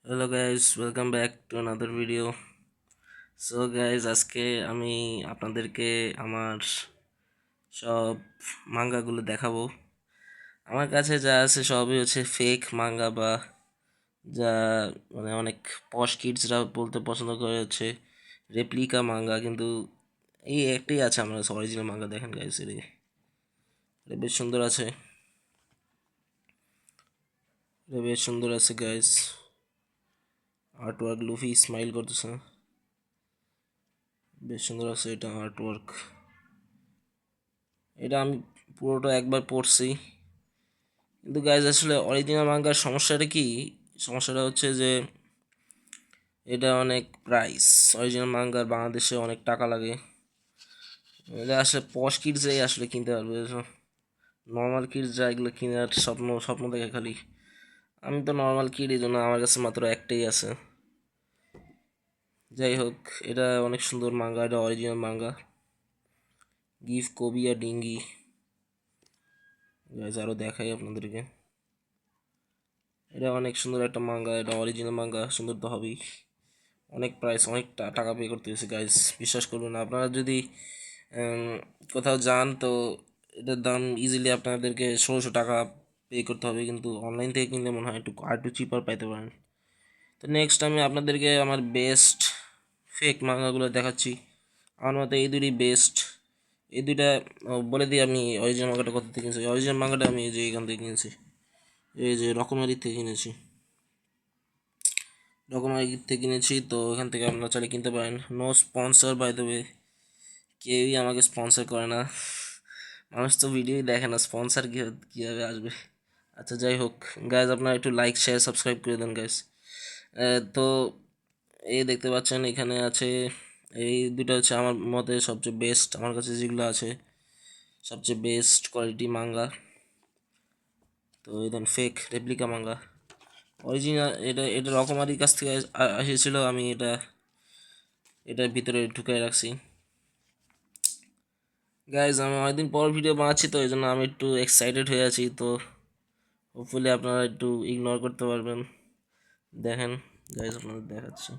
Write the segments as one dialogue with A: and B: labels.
A: Hello guys, welcome back to another video. So guys, আজকে আমি আপনাদেরকে আমার সব মাঙ্গাগুলো দেখাবো। আমার কাছে যা আছে সবই হচ্ছে ফেক মাঙ্গা, বা যা মানে অনেক পশ কিডসরা বলতে পছন্দ করে হচ্ছে রেপ্লিকা মাঙ্গা। কিন্তু এই একটাই আছে আমার কাছে অরিজিনাল মাঙ্গা। দেখেন গাইস, এটা বেশ সুন্দর আছে, এটা বেশ সুন্দর আছে guys. Art work, Luffy smile করতেছে, বেশ সুন্দর আছে এটা আর্ট ওয়ার্ক। এটা আমি পুরোটা একবার পড়ছি, কিন্তু গাইজ আসলে অরিজিনাল মাঙ্গার সমস্যাটা কি? সমস্যাটা হচ্ছে যে এটা অনেক প্রাইস। অরিজিনাল মাঙ্গার বাংলাদেশে অনেক টাকা লাগে। এটা আসলে পশ কিডসরাই আসলে কিনতে পারবে। নর্মাল কিডসরা এগুলো কেনার স্বপ্ন স্বপ্ন দেখে খালি। আমি তো নর্মাল কিড, এই জন্য আমার কাছে মাত্র একটাই আছে। যাই হোক, এটা অনেক সুন্দর মাঙ্গা, এটা অরিজিনাল মাঙ্গা। গিফ কোবিয়া ডিঙ্গি। গাইজ আরও দেখাই আপনাদেরকে, এটা অনেক সুন্দর একটা মাঙ্গা, এটা অরিজিনাল মাঙ্গা। সুন্দর তো হবেই। অনেক প্রাইস, অনেক টাকা পে করতে হয়েছে গাইস, বিশ্বাস করবেন না। আপনারা যদি কোথাও যান তো এটার দাম ইজিলি আপনাদেরকে 1600 টাকা পে করতে হবে, কিন্তু অনলাইন থেকে কিনলে মনে হয় একটু চিপার পাইতে পারেন। তো নেক্সট আমি আপনাদেরকে আমার বেস্ট ফেক মাঙ্গাগুলো দেখাচ্ছি। আমার মতে এই দুটি বেস্ট। এই দুইটা বলে দিই আমি অরিজিনাল মাঙ্গাটা কোথা থেকে কিনেছি। অরিজিনাল মাঙ্গাটা আমি এই যে এখান থেকে কিনেছি, এই যে রকমারি থেকে কিনেছি। রকমারি থেকে কিনেছি, তো এখান থেকে আপনারা চাইলে কিনতে পারেন। No sponsor by the way, কেউই আমাকে স্পন্সর করে না। মানুষ তো ভিডিওই দেখে না, স্পন্সর কীভাবে আসবে। আচ্ছা যাই হোক গাইজ, আপনারা একটু লাইক শেয়ার সাবস্ক্রাইব করে দেন গাইজ। তো এই দেখতে পাচ্ছেন এখানে আছে, এই দুটো হচ্ছে আমার মতে সবচেয়ে বেস্ট। আমার কাছে যেগুলো আছে সবচেয়ে বেস্ট কোয়ালিটি মাঙ্গা। তো এই দেন ফেক রেপ্লিকা মাঙ্গা। অরিজিনাল এটা এটা রকমারির কাছ থেকে এসেছিল, আমি এটার ভিতরে ঢুকাই রাখছি। গাইজ আমি অনেকদিন পর ভিডিও বানাচ্ছি, তো এই জন্য আমি একটু এক্সাইটেড হয়ে আছি। তো হোপফুলি আপনারা একটু ইগনোর করতে পারবেন। দেখেন গাইজ, আপনাদের দেখাচ্ছি।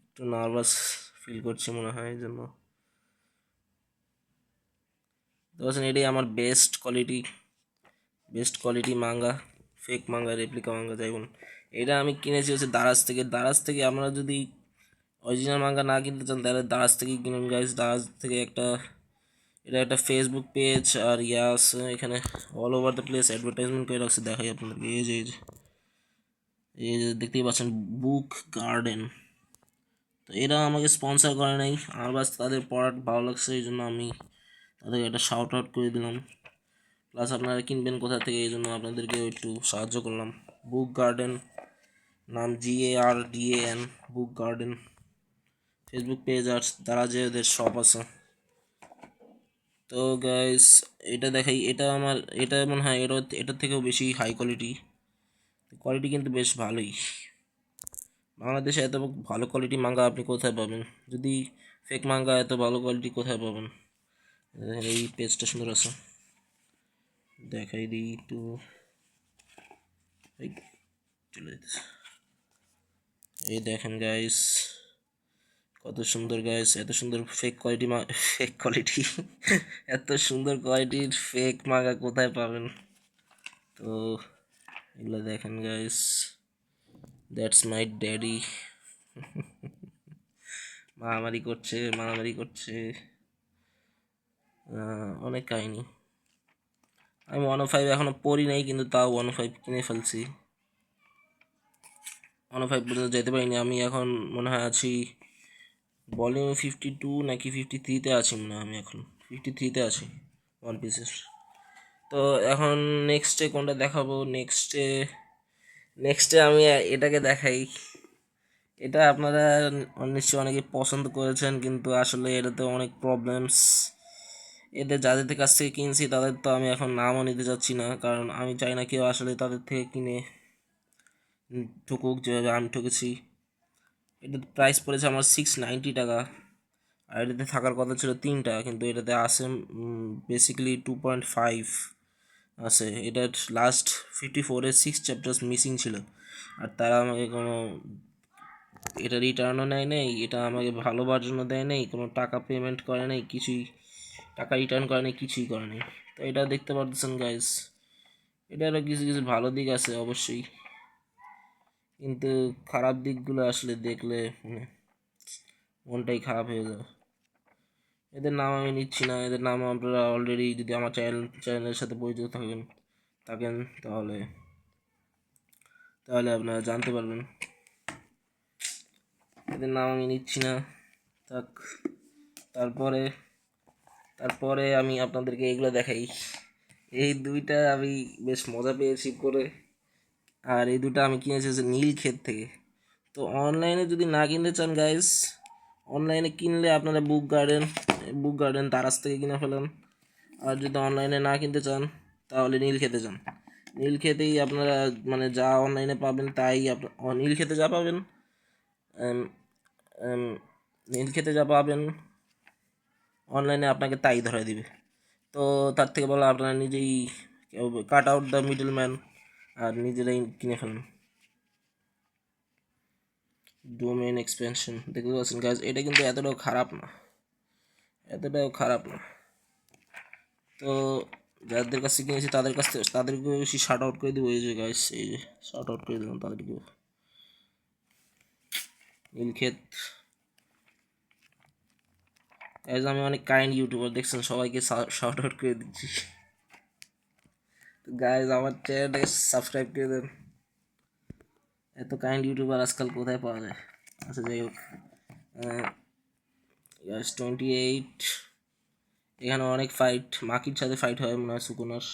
A: একটু নার্ভাস ফিল করছি মনে হয়, এই জন্য। তো বলছেন এটাই আমার best quality manga, fake manga, replica manga যাই বলুন। এটা আমি কিনেছি হচ্ছে দারাজ থেকে। দারাজ থেকে আপনারা যদি অরিজিনাল মাঙ্গা না কিনতে চান তাহলে দারাজ থেকেই কিনুন গাইজ। দারাজ থেকে এটা একটা ফেসবুক পেজ আর ইয়া আছে এখানে, all over the place advertisement করে রাখছে। দেখাই আপনাদেরকে, এই যে দেখতেই পাচ্ছেন, বুক গার্ডেন। তো এরা আমাকে স্পন্সর করে নাই, আমার বাস তাদের প্রোডাক্ট ভালো লাগছে এই জন্য আমি তাদেরকে একটা শাউট আউট করে দিলাম। প্লাস আপনারা কিনবেন কোথা থেকে, এই জন্য আপনাদেরকে একটু সাহায্য করলাম। বুক গার্ডেন নাম, GARDAN, বুক গার্ডেন ফেসবুক পেজ, আর তারা যে ওদের শপ আছে। তো গাইস এটা দেখাই, এটা মনে হয় এটার থেকেও বেশি হাই কোয়ালিটি কিন্তু বেশ ভালোই। বাংলাদেশে এত ভালো কোয়ালিটি মাঙ্গা আপনি কোথায় পাবেন? যদি ফেক মাঙ্গা এত ভালো কোয়ালিটি কোথায় পাবেন? এই পেজটা সুন্দর আছে, দেখাই দিই একটু। এই চলে যেতেছে, এই দেখেন গাইস, কত সুন্দর গাইস। এত সুন্দর ফেক কোয়ালিটি এত সুন্দর কোয়ালিটির ফেক মাঙ্গা কোথায় পাবেন? তো এগুলো দেখেন গাইস, দ্যাটস মাই ড্যাডি। মারামারি করছে অনেক কাহিনী। আমি 105 এখনো পড়ি নাই, কিন্তু তাও 105 কিনে ফেলছি। 105 পর্যন্ত যেতে পারিনি। আমি এখন মনে হয় আছি ভলিউম 52 নাকি 53-তে আছি মনে হয়। আমি এখন 53-তে আছি ওয়ান পিসের। তো এখন নেক্সটে কোনটা দেখাবো? নেক্সটে আমি এটাকে দেখাই। এটা আপনারা নিশ্চয়ই অনেকে পছন্দ করেছেন, কিন্তু আসলে এটাতে অনেক প্রবলেমস। যাদের কাছ থেকে কিনছি তাদের তো আমি এখন নামও নিতে চাচ্ছি না, কারণ আমি চাই না কেউ আসলে তাদের থেকে কিনে ঠকুক যেভাবে আমি ঠকেছি। এটাতে প্রাইস পড়েছে আমার 690 টাকা, আর এটাতে থাকার কথা ছিল 3টা, কিন্তু এটাতে আছে বেসিক্যালি 2.5। আছে। এটার লাস্ট 54-এর 6 চ্যাপ্টার্স মিসিং ছিল, আর তারা আমাকে কোনো এটা রিটার্নও নেয় নেই, এটা আমাকে ভালো ভার্জনও দেয় নেই, কোনো টাকা পেমেন্ট করে নেই, কিছুই টাকা রিটার্ন করে নেই, কিছুই করে নেই। তো এটা দেখতে পারতেছেন গাইস, এটারও কিছু কিছু ভালো দিক আছে অবশ্যই, কিন্তু খারাপ দিকগুলো আসলে দেখলে মানে মনটাই খারাপ হয়ে যায়। এদের নাম আমি নিচ্ছি না, এদের নাম আপনারা অলরেডি যদি আমার চ্যানেলের সাথে পরিচিত থাকেন তাহলে তাহলে আপনারা জানতে পারবেন। এদের নাম আমি নিচ্ছি না। থাক, তারপরে তারপরে আমি আপনাদেরকে এইগুলো দেখাই। এই দুইটা আমি বেশ মজা পেয়েছি করে, আর এই দুটো আমি কিনেছি হচ্ছে নীলক্ষেত থেকে। তো অনলাইনে যদি না কিনতে চান গাইস, অনলাইনে কিনলে আপনারা বুক গার্ডেন দারাজ থেকে কিনে ফেলেন। আর যদি অনলাইনে না কিনতে চান তাহলে নীলক্ষেতে যান। নীলক্ষেতেই আপনারা মানে যা অনলাইনে পাবেন তাই নীলক্ষেতে যা পাবেন, এম, এম, নীলক্ষেতে যা পাবেন অনলাইনে আপনাকে তাই ধরাই দিবে। তো তার থেকে বলা আপনারা নিজেই cut out the middle man আর নিজেরাই কিনে ফেলেন। ডোমেইন এক্সপেনশন দেখতে পাচ্ছেন গাইজ, এটা কিন্তু এতটাও খারাপ না, এতটাও খারাপ না। তো যাদের কাছে কিনেছি তাদেরকে বেশি শার্ট আউট করে দেবো। এই যে গাইজ, এই যে শার্ট আউট করে দিলাম তাদেরকে। নীলক্ষেত গাইজ, আমি অনেক কাইন্ড ইউটিউবার দেখছেন, সবাইকে শার্ট আউট করে দিচ্ছি। তো গাইজ আমার চ্যানেলটাকে সাবস্ক্রাইব করে দেন। এত কাইন্ড ইউটিউবার আজকাল কোথায় পাওয়া যায়? আচ্ছা যাই হোক, 28 এখানে অনেক ফাইট, মাকির সাথে ফাইট হয় মনে হয় সুকুনার।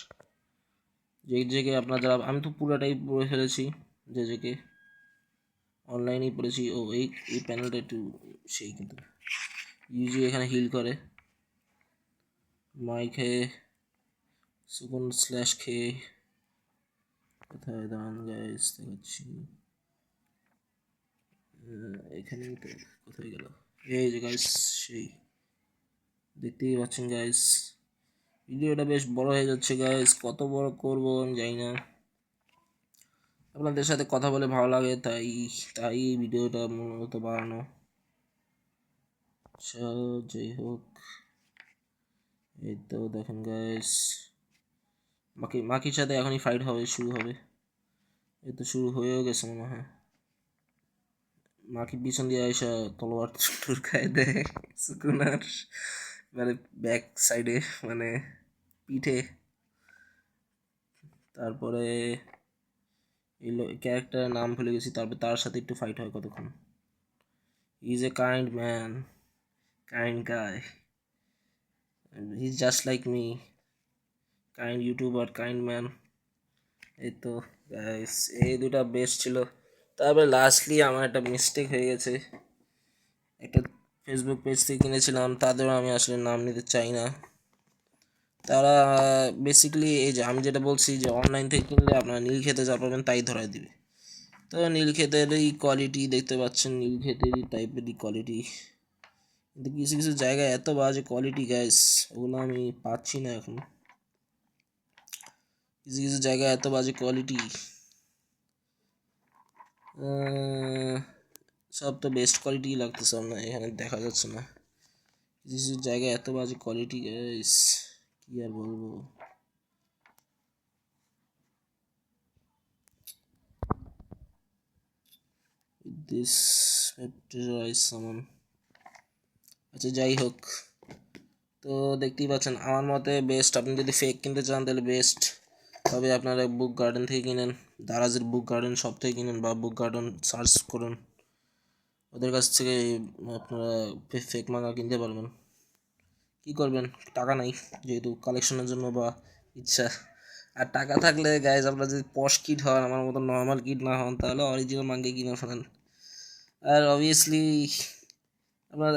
A: যে আপনার যারা, আমি তো পুরোটাই পড়ে ফেলেছি, যে অনলাইনেই পড়েছি। ও এই প্যানেলটা একটু সেই, কিন্তু ইউজি এখানে হিল করে, মাই খেয়ে সুকুন স্ল্যাশ খেয়ে। কোথায় দাঁড়ান গাইস, দেখাচ্ছি এখানেই তো। কোথায় গেল? এই যে গাইস, সেই দেখতেই পাচ্ছেন গাইস, ভিডিওটা বেশ বড় হয়ে যাচ্ছে গাইস, কত বড় করব আমি জানি না। আপনাদের সাথে কথা বলে ভালো লাগে, তাই তাই এই ভিডিওটা মূলত বানানো। আচ্ছা যাই হোক, এই তো দেখেন গাইস, মাকির সাথে এখনই ফাইট শুরু হবে। এই তো শুরু হয়েও গেছে মনে হয়। মাকির পিছন দিয়ে আইসা তলোয়ার খায় দেয় সুকুনার, মানে ব্যাক সাইডে, মানে পিঠে। তারপরে এই ক্যারেক্টারের নাম ভুলে গেছি, তারপর তার সাথে একটু ফাইট হয় কতক্ষণ। Is a kind man, kind guy, is just like me, kind YouTuber, kind man. এই তো গাইস, এই দুটা বেস্ট ছিল। তারপরে লাস্টলি আমার একটা মিস্টেক হয়ে গেছে, একটা ফেসবুক পেজ থেকে কিনেছিলাম, তাদেরও আমি আসলে নাম নিতে চাই না। তারা বেসিক্যালি এই যে আমি যেটা বলছি যে অনলাইন থেকে কিনলে আপনারা নীলক্ষেতে যা পাবেন তাই ধরায় দিবে। তো নীলক্ষেতেরই কোয়ালিটি দেখতে পাচ্ছেন, নীলক্ষেতেরই টাইপেরই কোয়ালিটি, কিন্তু কিছু কিছু জায়গায় এত বাজে কোয়ালিটি গাইস, ওগুলো আমি পাচ্ছি না এখন। কিছু কিছু জায়গায় এত বাজে কোয়ালিটি, সব তো বেস্ট কোয়ালিটি লাগতেছে না, এখানে দেখা যাচ্ছে না। কিছু কিছু জায়গায় এত বাজে কোয়ালিটি গাইস, কি আর বলবো। দিস সামান, আচ্ছা যাই হোক। তো দেখতেই পাচ্ছেন আমার মতে বেস্ট, আপনি যদি ফেক কিনতে চান তাহলে বেস্ট তবে আপনারা বুক গার্ডেন থেকে কিনেন, দারাজের বুক গার্ডেন সব থেকে কিনেন, বা বুক গার্ডেন সার্চ করুন, ওদের কাছ থেকে আপনারা ফেক মাঙ্গা কিনতে পারবেন। কী করবেন, টাকা নাই যেহেতু কালেকশনের জন্য বা ইচ্ছা। আর টাকা থাকলে গাইজ আপনারা যদি পশ কিট হন, আমার মতো নর্মাল কিট না হন, তাহলে অরিজিনাল মাঙ্গে কিনে ফেলেন। আর অবভিয়াসলি আপনার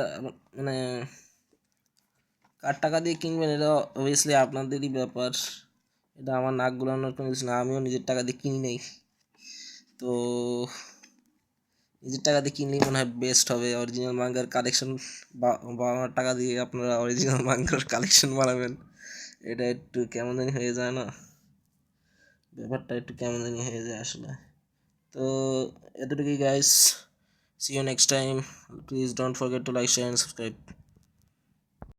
A: মানে কার টাকা দিয়ে কিনবেন এটা অবভিয়াসলি আপনাদেরই ব্যাপার, এটা আমার নাক গুলানোর কোনো কিছু না, আমিও নিজের টাকা দিয়ে কিনি নাই। তো নিজের টাকা দিয়ে কিনলেই মনে হয় বেস্ট হবে, অরিজিনাল মাঙ্গার কালেকশন, বা আমার টাকা দিয়ে আপনারা অরিজিনাল মাঙ্গার কালেকশন বানাবেন, এটা একটু কেমন জানি হয়ে যায় না। ব্যাপারটা একটু কেমন জানি হয়ে যায় আসলে। তো এতটুকুই guys, see you next time, please don't forget to like, share and subscribe.